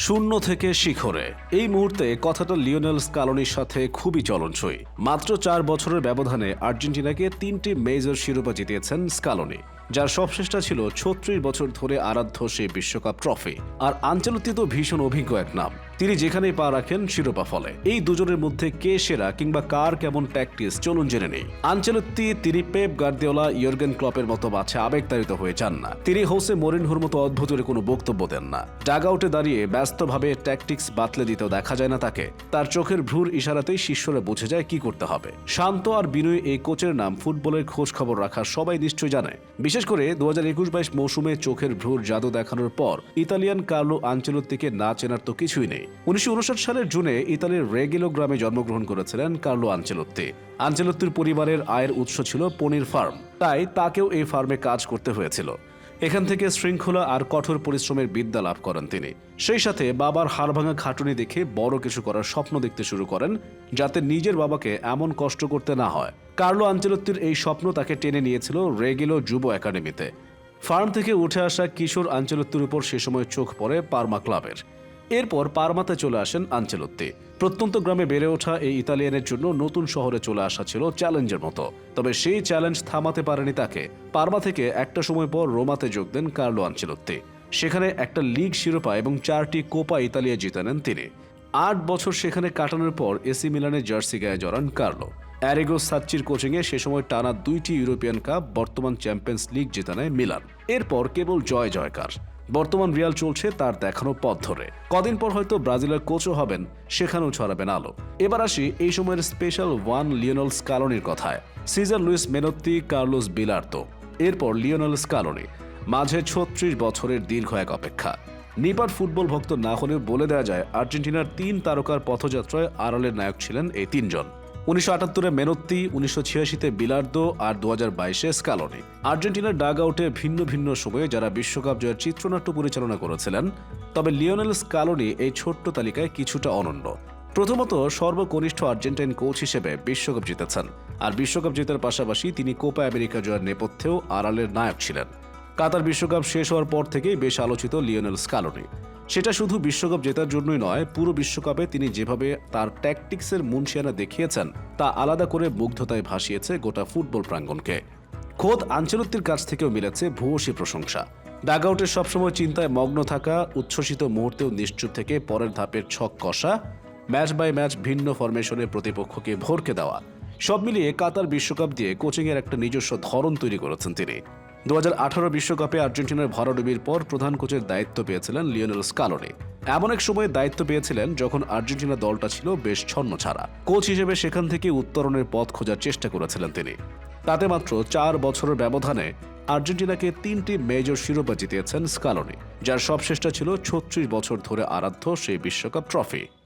শূন্য থেকে শিখরে এই মুহূর্তে কথাটা লিওনেল স্কালোনির সাথে খুবই চলনসই। মাত্র 4 বছরের ব্যবধানে আর্জেন্টিনাকে 3টি মেজর শিরোপা জিতিয়েছেন স্কালোনি, যার সবশেষটা ছিল 36 বছর ধরে আরাধ্য সেই বিশ্বকাপ ট্রফি। আর আনচেলত্তি তো ভীষণ অভিজ্ঞ এক নাম, তিনি যেখানেই পা রাখেন শিরোপা ফলে। এই দুজনের মধ্যে কে সেরা কিংবা কার কেমন প্র্যাকটিস চলুন জেনে নেই। আনচেলত্তি তিনি পেপ গার্দিওলা, ইয়র্গেন ক্লপের মতো বাছে আবেগতাড়িত হয়ে যান না। তিনি হোসে মরিনহোর মতো অদ্ভুতের কোনো বক্তব্য দেন না। ডাগ আউটে দাঁড়িয়ে ব্যস্তভাবে ট্যাকটিক্স বাতলে দিতেও দেখা যায় না তাকে। তার চোখের ভ্রুর ইশারাতেই শিষ্যরা বুঝে যায় কি করতে হবে। শান্ত আর বিনয়ী এই কোচের নাম ফুটবলের খোঁজ খবর রাখা সবাই নিশ্চয়ই জানে। বিশেষ করে 2021-22 মৌসুমে চোখের ভ্রুর জাদু দেখানোর পর ইতালিয়ান কার্লো আনচেলত্তিকে না চেনার তো কিছুই নেই। 1959 সালের জুনে ইতালির রেগেলো গ্রামে জন্মগ্রহণ করেছিলেন কার্লো আনচেলত্তি। আনচেলত্তির পরিবারের আয়ের উৎস ছিল পনির ফার্ম, তাই তাকেও এই ফার্মে কাজ করতে হয়েছিল। এখান থেকে শৃঙ্খলা আর কঠোর পরিশ্রমের বিদ্যা লাভ করেন তিনি। সেই সাথে বাবার হাড়ভাঙা খাটুনি দেখে বড় কিছু করার স্বপ্ন দেখতে শুরু করেন, যাতে নিজের বাবাকে এমন কষ্ট করতে না হয়। কার্লো আনচেলত্তির এই স্বপ্ন তাকে টেনে নিয়েছিল রেগেলো যুব একাডেমিতে। ফার্ম থেকে উঠে আসা কিশোর আনচেলত্তির উপর সে সময় চোখ পড়ে পারমা ক্লাবের। এরপর পারমাতে চলে আসেন আনচেলত্তি। প্রত্যন্ত গ্রামে বেড়ে ওঠা এই ইতালিয়ানের জন্য নতুন শহরে চলে আসা ছিল চ্যালেঞ্জের মতো, তবে সেই চ্যালেঞ্জ থামাতে পারেনি তাকে। পারমা থেকে একটা সময় পর রোমাতে যোগ দেন কার্লো আনচেলত্তি। সেখানে একটা লিগ শিরোপা এবং 4টি কোপা ইতালিয়া জিতে নেন তিনি। 8 বছর সেখানে কাটানোর পর এসি মিলানের জার্সি গায়ে জড়ান কার্লো। অ্যারিগো সাচ্চির কোচিংয়ে সে সময় টানা 2টি ইউরোপিয়ান কাপ, বর্তমান চ্যাম্পিয়ন্স লিগ জিতে নেয় মিলান। এরপর কেবল জয় জয়কার। বর্তমান রিয়াল চলছে তার দেখানো পথ ধরে। কদিন পর হয়তো ব্রাজিলের কোচও হবেন, সেখানেও ছড়াবেন আলো। এবার আসি এই সময়ের স্পেশাল ওয়ান লিওনেল স্কালোনির কথায়। সিজার লুইস মেনোত্তি, কার্লোস বিলার্তো, এরপর লিওনেল স্কালোনি। মাঝে 36 বছরের দীর্ঘ এক অপেক্ষা। নিপাট ফুটবল ভক্ত না হলেও বলে দেওয়া যায় আর্জেন্টিনার 3 তারকার পথযাত্রায় আড়ালের নায়ক ছিলেন এই 3 জন। 1978-এ মেনোত্তি, 1986-তে বিলার্দো আর 2022-এ স্কালোনি। আর্জেন্টিনার ডাগ আউটে ভিন্ন ভিন্ন সময়ে যারা বিশ্বকাপ জয়ের চিত্রনাট্য পরিচালনা করেছিলেন, তবে লিওনেল স্কালোনি এই ছোট্ট তালিকায় কিছুটা অনন্য। প্রথমত, সর্বকনিষ্ঠ আর্জেন্টাইন কোচ হিসেবে বিশ্বকাপ জিতেছেন, আর বিশ্বকাপ জেতার পাশাপাশি তিনি কোপা আমেরিকা জয়ের নেপথ্যেও আড়ালের নায়ক ছিলেন। কাতার বিশ্বকাপ শেষ হওয়ার পর থেকেই বেশ আলোচিত লিওনেল স্কালোনি। সেটা শুধু বিশ্বকাপ জেতার জন্যই নয়, পুরো বিশ্বকাপে তিনি যেভাবে তার ট্যাকটিক্সের মুনশিয়ানা দেখিয়েছেন তা আলাদা করে মুগ্ধতায় ভাসিয়েছে গোটা ফুটবল প্রাঙ্গণকে। খোদ আনচেলত্তির কাছ থেকেও মিলেছে ভূয়সী প্রশংসা। ডাগ আউটের সবসময় চিন্তায় মগ্ন থাকা, উচ্ছ্বসিত মুহূর্তেও নিশ্চুপ থেকে পরের ধাপের ছক কষা, ম্যাচ বাই ম্যাচ ভিন্ন ফরমেশনে প্রতিপক্ষকে ভরকে দেওয়া, সব মিলিয়ে কাতার বিশ্বকাপ দিয়ে কোচিংয়ের একটা নিজস্ব ধরন তৈরি করেছেন তিনি। 2018 বিশ্বকাপে আর্জেন্টিনার ভরাডুবির পর প্রধান কোচের দায়িত্ব পেয়েছিলেন লিওনেল স্কালোনি। এমন এক সময়ে দায়িত্ব পেয়েছিলেন যখন আর্জেন্টিনা দলটা ছিল বেশ ছন্নছাড়া। কোচ হিসেবে সেখান থেকে উত্তরণের পথ খোঁজার চেষ্টা করেছিলেন তিনি। তাতে মাত্র 4 বছরের ব্যবধানে আর্জেন্টিনাকে 3টি মেজর শিরোপা জিতিয়েছেন স্কালোনি, যার সবশেষটা ছিল 36 বছর ধরে আরাধ্য সেই বিশ্বকাপ ট্রফি।